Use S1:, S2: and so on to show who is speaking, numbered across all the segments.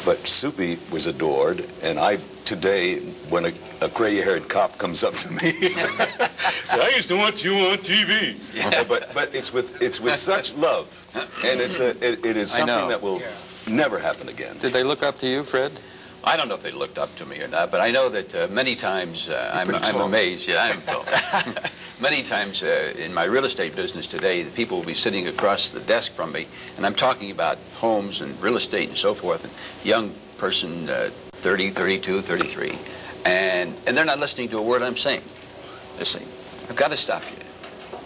S1: But Soupy was adored, and today, when a gray-haired cop comes up to me, so I used to watch you on TV. Yeah. But it's with such love, and it is something that will never happen again.
S2: Did they look up to you, Fred?
S3: I don't know if they looked up to me or not, but I know that many times I'm amazed. Yeah, many times in my real estate business today, the people will be sitting across the desk from me, and I'm talking about homes and real estate and so forth. And young person, 30, 32, 33, and they're not listening to a word I'm saying. They're saying, "I've got to stop you.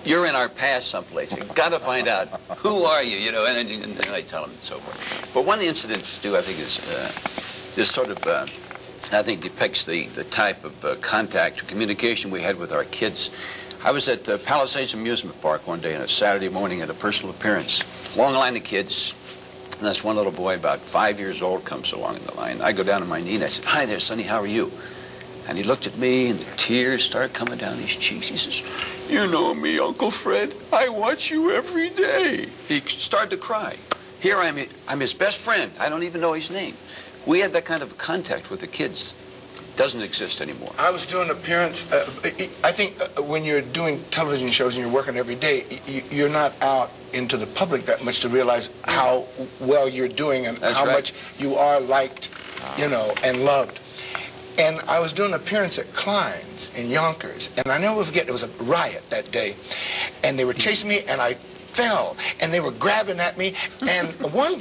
S3: You're in our past someplace. You've got to find out who are you, you know." And then I tell them and so forth. But one incident, Stu, I think is sort of, I think depicts the type of contact or communication we had with our kids. I was at Palisades Amusement Park one day on a Saturday morning at a personal appearance. Long line of kids, and this one little boy about 5 years old comes along in the line. I go down on my knee and I said, "Hi there, Sonny, how are you?" And he looked at me and the tears started coming down his cheeks. He says, "You know me, Uncle Fred. I watch you every day." He started to cry. Here I'm his best friend. I don't even know his name. We had that kind of contact with the kids. Doesn't exist anymore.
S4: I was doing an appearance. I think when you're doing television shows and you're working every day, you're not out into the public that much to realize how well you're doing and how much you are liked, you know, and loved. And I was doing an appearance at Klein's in Yonkers, and I never forget, there was a riot that day, and they were chasing me, and I fell, and they were grabbing at me, and one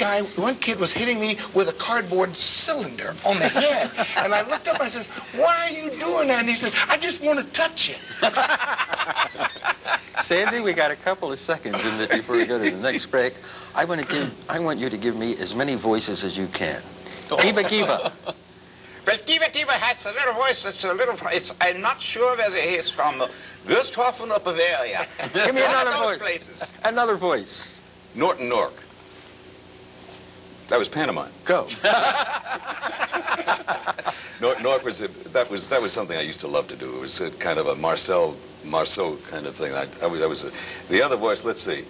S4: kid was hitting me with a cardboard cylinder on the head, and I looked up and I said, "Why are you doing that?" And he said, "I just want to touch you."
S2: Sandy, we got a couple of seconds before we go to the next break. I want you to give me as many voices as you can. Kiba Kiba.
S5: Well, Kiba Kiba has a little voice. I'm not sure whether he's from Westhoffen or Bavaria.
S2: Give me another voice.
S5: Places.
S2: Another voice.
S1: Norton Nork. That was pantomime.
S2: Go.
S1: Nork that was something I used to love to do. It was kind of a Marceau kind of thing. The other voice. Let's see.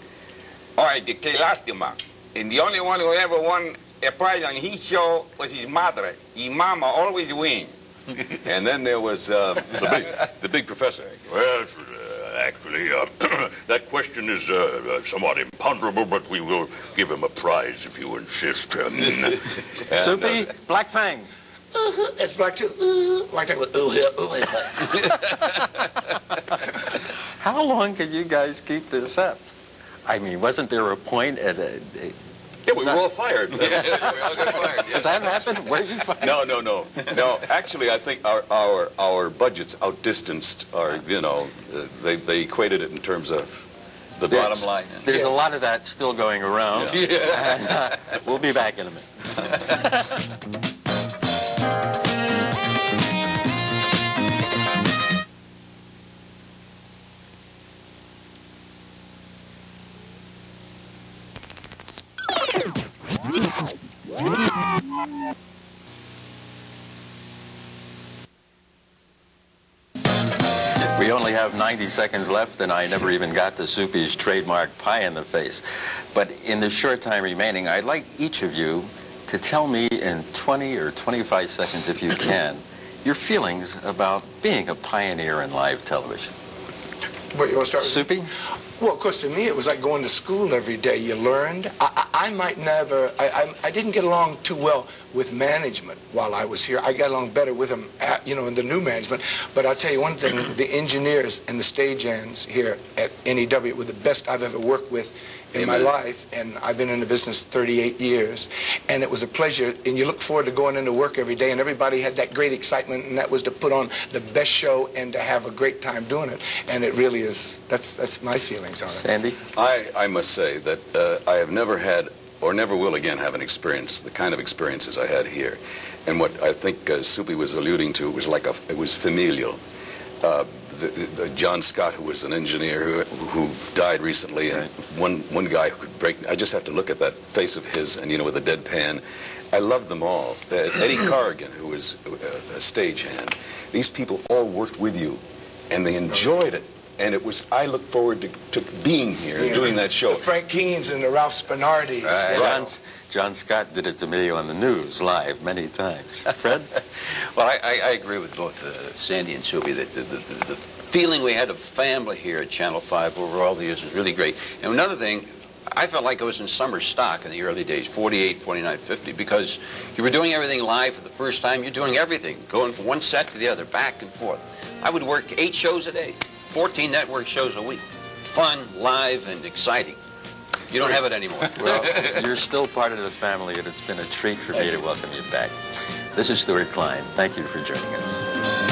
S5: All right, que lástima. And the only one who ever won a prize on his show was his mother. His mama always win.
S1: And then there was the big professor.
S6: Well, actually, that question is somewhat imponderable, but we will give him a prize if you insist.
S2: Soupy, Black Fang.
S4: It's Black too. Black Fang with
S2: How long could you guys keep this up? I mean, wasn't there a point at
S1: Yeah, we were all fired.
S2: Does that happen? Where did you find?
S1: No. Actually, I think our budgets outdistanced our. You know, they equated it in terms of the
S3: bottom line.
S2: There's a lot of that still going around. Yeah. And, we'll be back in a minute. We only have 90 seconds left, and I never even got to Soupy's trademark pie in the face. But in the short time remaining, I'd like each of you to tell me in 20 or 25 seconds, if you can, your feelings about being a pioneer in live television.
S4: What, you want to start with?
S2: Soupy?
S4: Well, of course, for me, it was like going to school every day. You learned. I didn't get along too well with management while I was here. I got along better with them, in the new management. But I'll tell you one thing, the engineers and the stagehands here at NEW were the best I've ever worked with in my life, and I've been in the business 38 years, and it was a pleasure, and you look forward to going into work every day, and everybody had that great excitement, and that was to put on the best show and to have a great time doing it, and it really is, that's my feelings on it.
S2: Sandy?
S1: I must say that I have never had, or never will again have an experience, the kind of experiences I had here, and what I think Soupy was alluding to was it was familial. John Scott, who was an engineer who died recently, and one guy who could break. I just have to look at that face of his, and with a deadpan. I loved them all. Eddie Corrigan, who was a stagehand. These people all worked with you, and they enjoyed it. And it was, I look forward to being here, doing that show.
S4: The Frank Keens and the Ralph Spinardis.
S2: John Scott did it to me on the news live many times. Fred?
S3: Well, I agree with both Sandy and Soupy that the feeling we had of family here at Channel 5 over all the years is really great. And another thing, I felt like I was in summer stock in the early days, 48, 49, 50, because you were doing everything live for the first time. You're doing everything, going from one set to the other, back and forth. I would work 8 shows a day, 14 network shows a week. Fun, live, and exciting. You don't have it anymore.
S2: Well, you're still part of the family, and it's been a treat for me to welcome you back. This is Stuart Klein. Thank you for joining us.